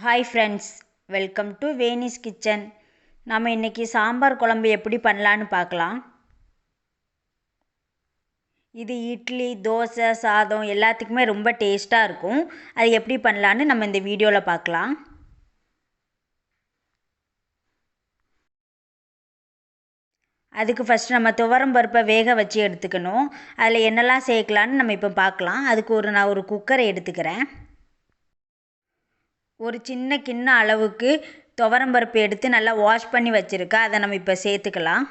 Hi friends, welcome to veniskitchen. நாம இன்னைக்கு சாம்பார் குழம்பு எப்படி பண்ணலாம்னு பார்க்கலாம். இது இட்லி, தோசை, சாதம் எல்லாத்துக்குமே ரொம்ப டேஸ்டா இருக்கும். அது எப்படி பண்ணலாம்னு நம்ம இந்த வீடியோல பார்க்கலாம். அதுக்கு ஃபர்ஸ்ட் நம்ம துவரம் பருப்பை வேக வச்சு எடுத்துக்கணும். அதில் என்னெல்லாம் சேர்க்கலான்னு நம்ம இப்போ பார்க்கலாம். அதுக்கு நான் ஒரு குக்கரை எடுத்துக்கிறேன். ஒரு சின்ன கிண்ண அளவுக்கு துவரம்பருப்பு எடுத்து நல்லா வாஷ் பண்ணி வச்சுருக்கேன். அதை நம்ம இப்போ சேர்த்துக்கலாம்.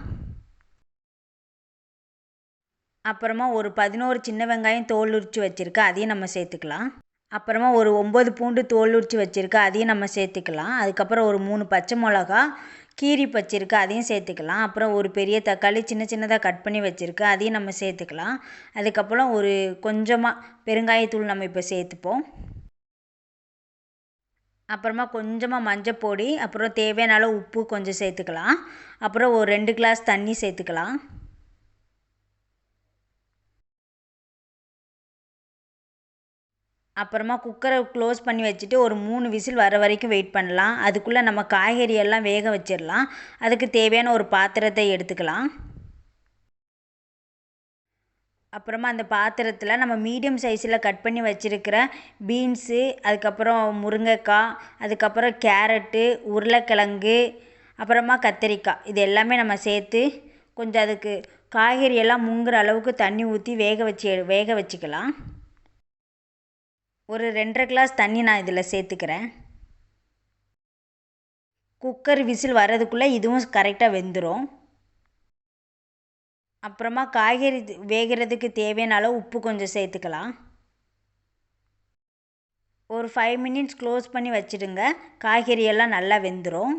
அப்புறமா ஒரு 11 சின்ன வெங்காயம் தோல் உரித்து வச்சுருக்கேன், அதையும் நம்ம சேர்த்துக்கலாம். அப்புறமா ஒரு 9 பூண்டு தோல் உரித்து வச்சுருக்கேன், அதையும் நம்ம சேர்த்துக்கலாம். அதுக்கப்புறம் ஒரு 3 பச்சை மிளகா கீரி வச்சுருக்கேன், அதையும் சேர்த்துக்கலாம். அப்புறம் ஒரு பெரிய தக்காளி சின்ன சின்னதாக கட் பண்ணி வச்சுருக்கேன், அதையும் நம்ம சேர்த்துக்கலாம். அதுக்கப்புறம் ஒரு கொஞ்சமாக பெருங்காயத்தூள் நம்ம இப்போ சேர்த்துப்போம். அப்புறமா கொஞ்சமாக மஞ்சப்பொடி, அப்புறம் தேவையான அளவு உப்பு கொஞ்சம் சேர்த்துக்கலாம். அப்புறம் ஒரு 2 கிளாஸ் தண்ணி சேர்த்துக்கலாம். அப்புறமா குக்கரை க்ளோஸ் பண்ணி வச்சுட்டு ஒரு 3 விசில் வர வரைக்கும் வெயிட் பண்ணலாம். அதுக்குள்ளே நம்ம காய்கறியெல்லாம் வேக வச்சிடலாம். அதுக்கு தேவையான ஒரு பாத்திரத்தை எடுத்துக்கலாம். அப்புறமா அந்த பாத்திரத்தில் நம்ம மீடியம் சைஸில் கட் பண்ணி வச்சுருக்கிற பீன்ஸு, அதுக்கப்புறம் முருங்கைக்காய், அதுக்கப்புறம் கேரட்டு, உருளைக்கிழங்கு, அப்புறமா கத்திரிக்காய், இது எல்லாமே நம்ம சேர்த்து கொஞ்சம் அதுக்கு காய்கறியெல்லாம் முங்குற அளவுக்கு தண்ணி ஊற்றி வேக வச்சுக்கலாம். ஒரு 2.5 கிளாஸ் தண்ணி நான் இதில் சேர்த்துக்கிறேன். குக்கர் விசில் வர்றதுக்குள்ளே இதுவும் கரெக்டாக வெந்துடும். அப்புறமா காய்கறி வேகிறதுக்கு தேவையான அளவு உப்பு கொஞ்சம் சேர்த்துக்கலாம். ஒரு 5 மினிட்ஸ் க்ளோஸ் பண்ணி வச்சுடுங்க. காய்கறியெல்லாம் நல்லா வெந்துடும்.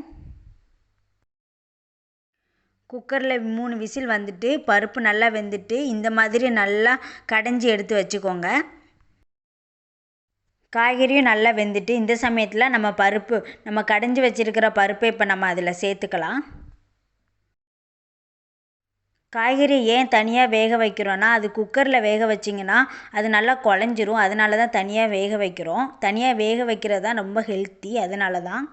குக்கரில் 3 விசில் வந்துட்டு பருப்பு நல்லா வெந்துட்டு இந்த மாதிரி நல்லா கடைஞ்சி எடுத்து வச்சுக்கோங்க. காய்கறியும் நல்லா வெந்துட்டு இந்த சமயத்தில் நம்ம கடைஞ்சி வச்சுருக்கிற பருப்பை இப்போ நம்ம அதில் சேர்த்துக்கலாம். காய்கறி ஏன் தனியாக வேக வைக்கிறோன்னா, அது குக்கரில் வேக வச்சிங்கன்னா அது நல்லா குழஞ்சிரும். அதனால தான் தனியாக வேக வைக்கிறோம். தனியாக வேக வைக்கிறது தான் ரொம்ப ஹெல்த்தி, அதனால தான்.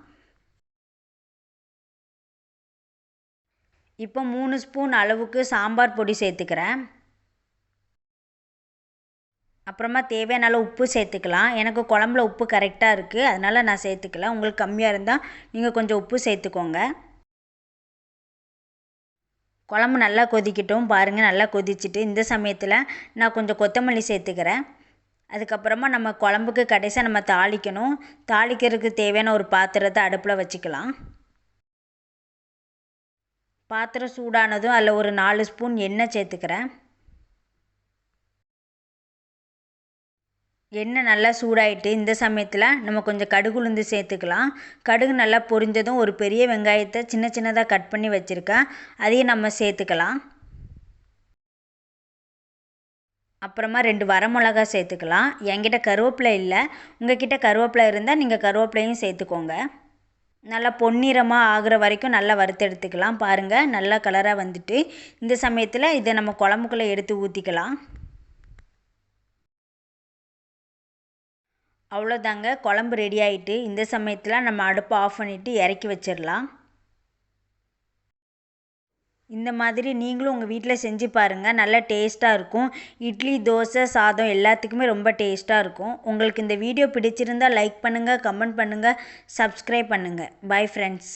இப்போ 3 ஸ்பூன் அளவுக்கு சாம்பார் பொடி சேர்த்துக்கிறேன். அப்புறமா தேவையான அளவு உப்பு சேர்த்துக்கலாம். எனக்கு குழம்புல உப்பு கரெக்டாக இருக்குது, அதனால் நான் சேர்த்துக்கல. உங்களுக்கு கம்மியாக இருந்தால் நீங்கள் கொஞ்சம் உப்பு சேர்த்துக்கோங்க. குழம்பு நல்லா கொதிக்கட்டும். பாருங்கள், நல்லா கொதிச்சுட்டு இந்த சமயத்தில் நான் கொஞ்சம் கொத்தமல்லி சேர்த்துக்கிறேன். அதுக்கப்புறமா நம்ம குழம்புக்கு கடைசியாக நம்ம தாளிக்கணும். தாளிக்கிறதுக்கு தேவையான ஒரு பாத்திரத்தை அடுப்பில் வச்சுக்கலாம். பாத்திரம் சூடானதும் அதில் ஒரு 4 ஸ்பூன் எண்ணெய் சேர்த்துக்கிறேன். எண்ணெய் நல்லா சூடாயிட்டு இந்த சமயத்தில் நம்ம கொஞ்சம் கடுகு உளுந்து சேர்த்துக்கலாம். கடுகு நல்லா பொரிஞ்சதும் ஒரு பெரிய வெங்காயத்தை சின்ன சின்னதாக கட் பண்ணி வச்சுருக்கேன், அதையும் நம்ம சேர்த்துக்கலாம். அப்புறமா 2 வரமிளகா சேர்த்துக்கலாம். என்கிட்ட கருவேப்பிலை இல்லை, உங்ககிட்ட கருவேப்பிலை இருந்தால் நீங்கள் கருவேப்பிலையும் சேர்த்துக்கோங்க. நல்லா பொன்னிறமாக ஆகிற வரைக்கும் நல்லா வறுத்தெடுத்துக்கலாம். பாருங்கள், நல்லா கலராக வந்துட்டு இந்த சமயத்தில் இதை நம்ம குழம்புக்குள்ளே எடுத்து ஊற்றிக்கலாம். அவ்வளோதாங்க, குழம்பு ரெடி ஆகிட்டு இந்த சமயத்தில் நம்ம அடுப்பை ஆஃப் பண்ணிவிட்டு இறக்கி வச்சிடலாம். இந்த மாதிரி நீங்களும் உங்கள் வீட்டில் செஞ்சு பாருங்கள், நல்லா டேஸ்ட்டாக இருக்கும். இட்லி, தோசை, சாதம் எல்லாத்துக்குமே ரொம்ப டேஸ்ட்டாக இருக்கும். உங்களுக்கு இந்த வீடியோ பிடிச்சிருந்தால் லைக் பண்ணுங்கள், கமெண்ட் பண்ணுங்கள், சப்ஸ்கிரைப் பண்ணுங்கள். Bye friends.